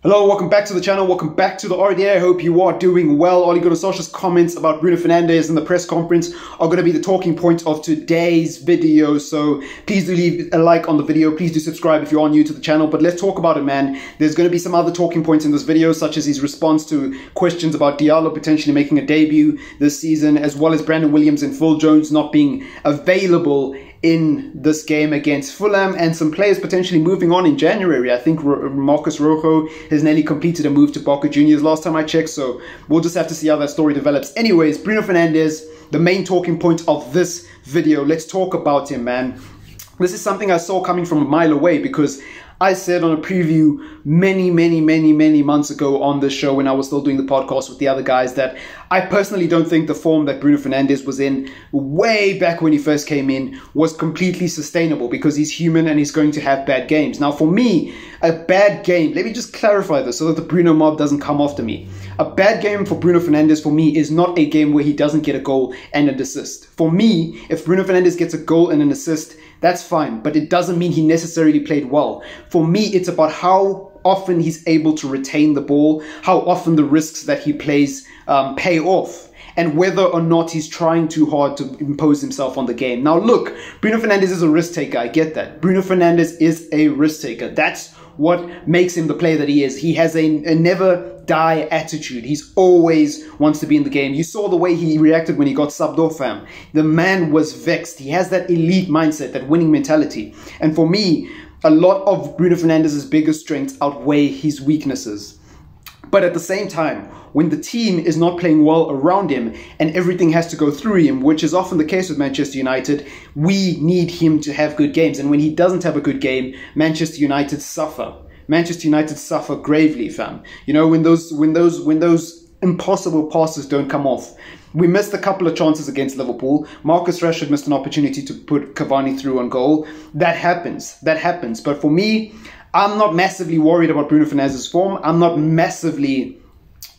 Hello, welcome back to the channel, welcome back to the RDA. I hope you are doing well. Ole Gunnar Solskjaer's comments about Bruno Fernandes in the press conference are going to be the talking point of today's video. So please do leave a like on the video, please do subscribe if you are new to the channel. But let's talk about it, man. There's going to be some other talking points in this video, such as his response to questions about Diallo potentially making a debut this season, as well as Brandon Williams and Phil Jones not being available in this game against Fulham, and some players potentially moving on in January. I think Marcus Rojo has nearly completed a move to Boca Juniors last time I checked, so we'll just have to see how that story develops. Anyways, Bruno Fernandes, the main talking point of this video. Let's talk about him, man. This is something I saw coming from a mile away, because I said on a preview many months ago on this show, when I was still doing the podcast with the other guys, that I personally don't think the form that Bruno Fernandes was in way back when he first came in was completely sustainable, because he's human and he's going to have bad games. Now, for me, a bad game, let me just clarify this so that the Bruno mob doesn't come after me. A bad game for Bruno Fernandes, for me, is not a game where he doesn't get a goal and an assist. For me, if Bruno Fernandes gets a goal and an assist, that's fine, but it doesn't mean he necessarily played well. For me, it's about how often he's able to retain the ball, how often the risks that he plays pay off, and whether or not he's trying too hard to impose himself on the game. Now look, Bruno Fernandes is a risk taker, I get that. Bruno Fernandes is a risk taker. That's what makes him the player that he is. He has a never die attitude. He's always wants to be in the game. You saw the way he reacted when he got subbed off, fam. The man was vexed. He has that elite mindset, that winning mentality. And for me, a lot of Bruno Fernandes' biggest strengths outweigh his weaknesses. But at the same time, when the team is not playing well around him and everything has to go through him, which is often the case with Manchester United, we need him to have good games. And when he doesn't have a good game, Manchester United suffer. Manchester United suffer gravely, fam. You know, when those impossible passes don't come off. We missed a couple of chances against Liverpool. Marcus Rashford missed an opportunity to put Cavani through on goal. That happens. That happens. But for me, I'm not massively worried about Bruno Fernandes' form. I'm not massively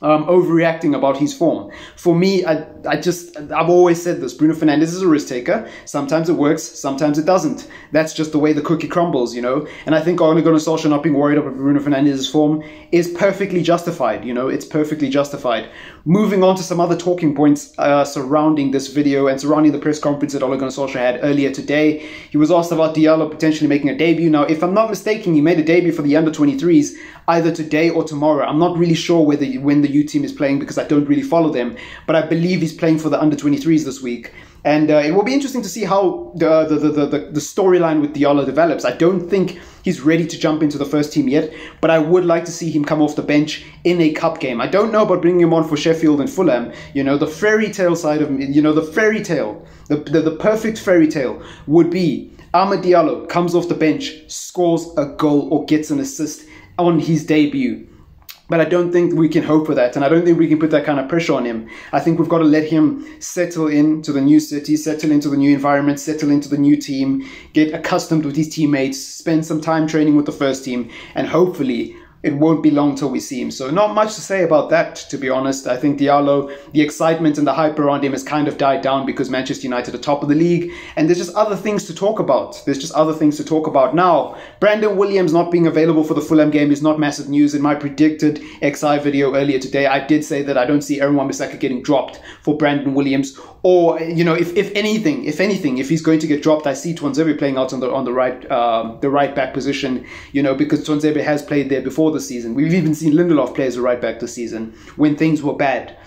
overreacting about his form. For me, I've always said this: Bruno Fernandes is a risk taker. Sometimes it works, sometimes it doesn't. That's just the way the cookie crumbles, you know. And I think Ole Gunnar Solskjaer not being worried about Bruno Fernandes' form is perfectly justified. You know, it's perfectly justified. Moving on to some other talking points surrounding this video and surrounding the press conference that Ole Gunnar Solskjaer had earlier today. He was asked about Diallo potentially making a debut. Now, if I'm not mistaken, he made a debut for the under-23s either today or tomorrow. I'm not really sure when the U team is playing, because I don't really follow them, but I believe he's playing for the under-23s this week. And it will be interesting to see how the storyline with Diallo develops. I don't think he's ready to jump into the first team yet, but I would like to see him come off the bench in a cup game. I don't know about bringing him on for Sheffield and Fulham. You know, the fairy tale side of, you know, the fairy tale, the perfect fairy tale would be Amad Diallo comes off the bench, scores a goal or gets an assist on his debut. But I don't think we can hope for that, and I don't think we can put that kind of pressure on him. I think we've got to let him settle into the new city, settle into the new environment, settle into the new team, get accustomed with his teammates, spend some time training with the first team, and hopefully it won't be long till we see him. So not much to say about that, to be honest. I think Diallo, the excitement and the hype around him has kind of died down because Manchester United are top of the league, and there's just other things to talk about. There's just other things to talk about. Now, Brandon Williams not being available for the Fulham game is not massive news. In my predicted XI video earlier today, I did say that I don't see Aaron Wan-Bissaka getting dropped for Brandon Williams. Or, you know, if anything, if he's going to get dropped, I see Tuanzebe playing out on the right back position, you know, because Tuanzebe has played there before the season. We've even seen Lindelof play as a right back this season when things were bad.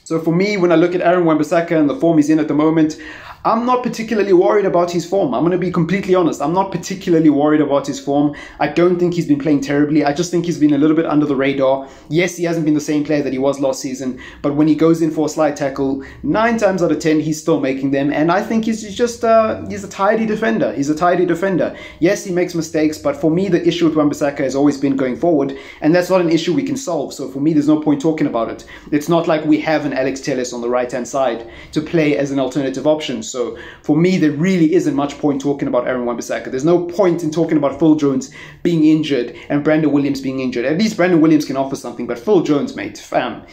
So for me, when I look at Aaron Wan-Bissaka and the form he's in at the moment, I'm not particularly worried about his form. I'm going to be completely honest. I'm not particularly worried about his form. I don't think he's been playing terribly. I just think he's been a little bit under the radar. Yes, he hasn't been the same player that he was last season, but when he goes in for a slide tackle, 9 times out of 10, he's still making them. And I think he's just, he's a tidy defender. He's a tidy defender. Yes, he makes mistakes, but for me, the issue with Wan-Bissaka has always been going forward, and that's not an issue we can solve. So for me, there's no point talking about it. It's not like we have an Alex Telles on the right-hand side to play as an alternative option. So for me, there really isn't much point talking about Aaron Wan-Bissaka. There's no point in talking about Phil Jones being injured and Brandon Williams being injured. At least Brandon Williams can offer something, but Phil Jones, mate, fam.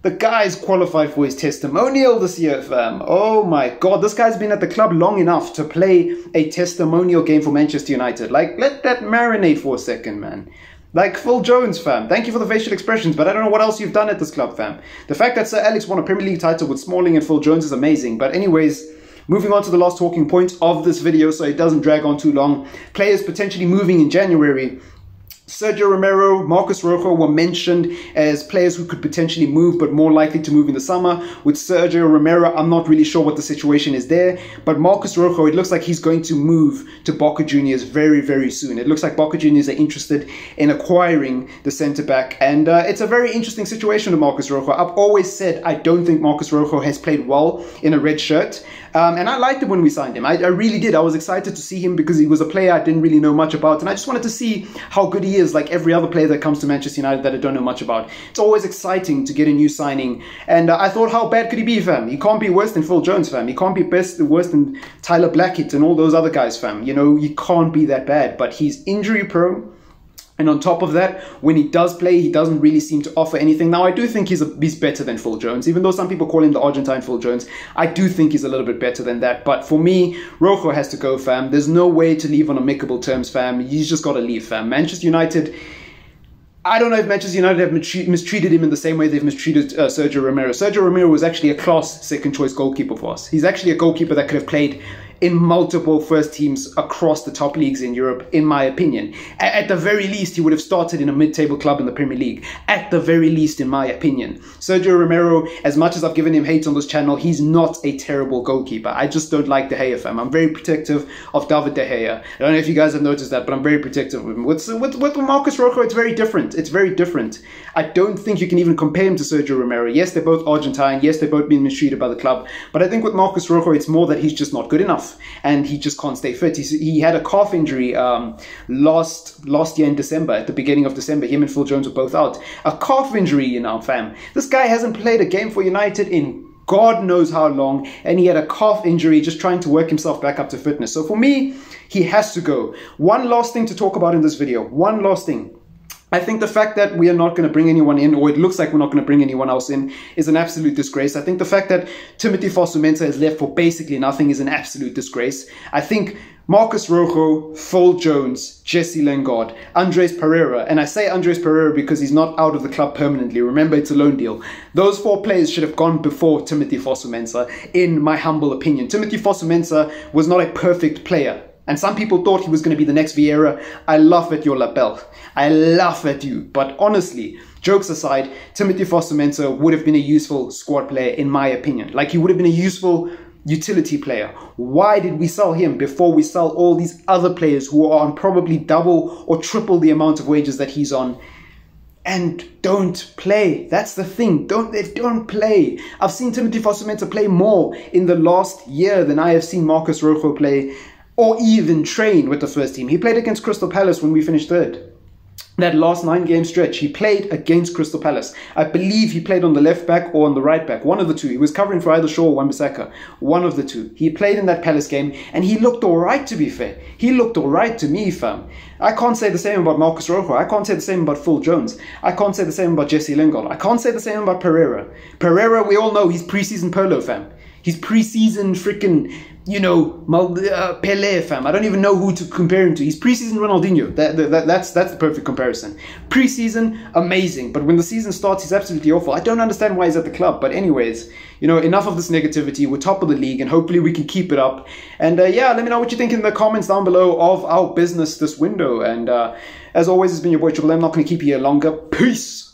The guy's qualified for his testimonial this year, fam. Oh my God, this guy's been at the club long enough to play a testimonial game for Manchester United. Like, let that marinate for a second, man. Like Phil Jones, fam. Thank you for the facial expressions, but I don't know what else you've done at this club, fam. The fact that Sir Alex won a Premier League title with Smalling and Phil Jones is amazing. But anyways, moving on to the last talking point of this video so it doesn't drag on too long. Players potentially moving in January. Sergio Romero, Marcos Rojo were mentioned as players who could potentially move, but more likely to move in the summer. With Sergio Romero, I'm not really sure what the situation is there. But Marcos Rojo, it looks like he's going to move to Boca Juniors very, very soon. It looks like Boca Juniors are interested in acquiring the centre-back. And it's a very interesting situation with Marcos Rojo. I've always said I don't think Marcos Rojo has played well in a red shirt. And I liked it when we signed him. I really did. I was excited to see him because he was a player I didn't really know much about. And I just wanted to see how good he is, like every other player that comes to Manchester United that I don't know much about. It's always exciting to get a new signing. And I thought, how bad could he be, fam? He can't be worse than Phil Jones, fam. He can't be worse than Tyler Blackett and all those other guys, fam. You know, he can't be that bad. But he's injury prone. And on top of that, when he does play, he doesn't really seem to offer anything. Now, I do think he's better than Phil Jones. Even though some people call him the Argentine Phil Jones, I do think he's a little bit better than that. But for me, Rojo has to go, fam. There's no way to leave on amicable terms, fam. He's just got to leave, fam. Manchester United... I don't know if Manchester United have mistreated him in the same way they've mistreated Sergio Romero. Sergio Romero was actually a class second-choice goalkeeper for us. He's actually a goalkeeper that could have played in multiple first teams across the top leagues in Europe, in my opinion. At the very least, he would have started in a mid-table club in the Premier League. At the very least, in my opinion. Sergio Romero, as much as I've given him hate on this channel, he's not a terrible goalkeeper. I just don't like De Gea, fam. I'm very protective of David De Gea. I don't know if you guys have noticed that, but I'm very protective of him. With Marcos Rojo, it's very different. It's very different. I don't think you can even compare him to Sergio Romero. Yes, they're both Argentine. Yes, they're both being mistreated by the club. But I think with Marcos Rojo, it's more that he's just not good enough. And he just can't stay fit. He had a calf injury last year in December, at the beginning of December. Him and Phil Jones were both out. A calf injury, you know, fam. This guy hasn't played a game for United in God knows how long, and he had a calf injury just trying to work himself back up to fitness. So for me, he has to go. One last thing to talk about in this video. One last thing. I think the fact that we are not going to bring anyone in, or it looks like we're not going to bring anyone else in, is an absolute disgrace. I think the fact that Timothy Fosu-Mensah is left for basically nothing is an absolute disgrace. I think Marcos Rojo, Phil Jones, Jesse Lingard, Andres Pereira, and I say Andres Pereira because he's not out of the club permanently. Remember, it's a loan deal. Those four players should have gone before Timothy Fosu-Mensah, in my humble opinion. Timothy Fosu-Mensah was not a perfect player. And some people thought he was going to be the next Vieira. I laugh at your lapel. I laugh at you. But honestly, jokes aside, Timothy Fosu-Mensah would have been a useful squad player, in my opinion. Like, he would have been a useful utility player. Why did we sell him before we sell all these other players who are on probably double or triple the amount of wages that he's on? And don't play. That's the thing. Don't play. I've seen Timothy Fosu-Mensah play more in the last year than I have seen Marcos Rojo play, or even train with the first team. He played against Crystal Palace when we finished third. That last 9-game stretch, he played against Crystal Palace. I believe he played on the left back or on the right back. One of the two. He was covering for either Shaw or Wan-Bissaka. One of the two. He played in that Palace game, and he looked alright, to be fair. He looked alright to me, fam. I can't say the same about Marcos Rojo. I can't say the same about Phil Jones. I can't say the same about Jesse Lingard. I can't say the same about Pereira. Pereira, we all know he's preseason Polo, fam. He's preseason freaking, you know, Pele, fam. I don't even know who to compare him to. He's preseason Ronaldinho. That's the perfect comparison. Preseason, amazing. But when the season starts, he's absolutely awful. I don't understand why he's at the club. But anyways, you know, enough of this negativity. We're top of the league, and hopefully we can keep it up. And yeah, let me know what you think in the comments down below of our business this window. And as always, it's been your boy Triple M. I'm not going to keep you here longer. Peace.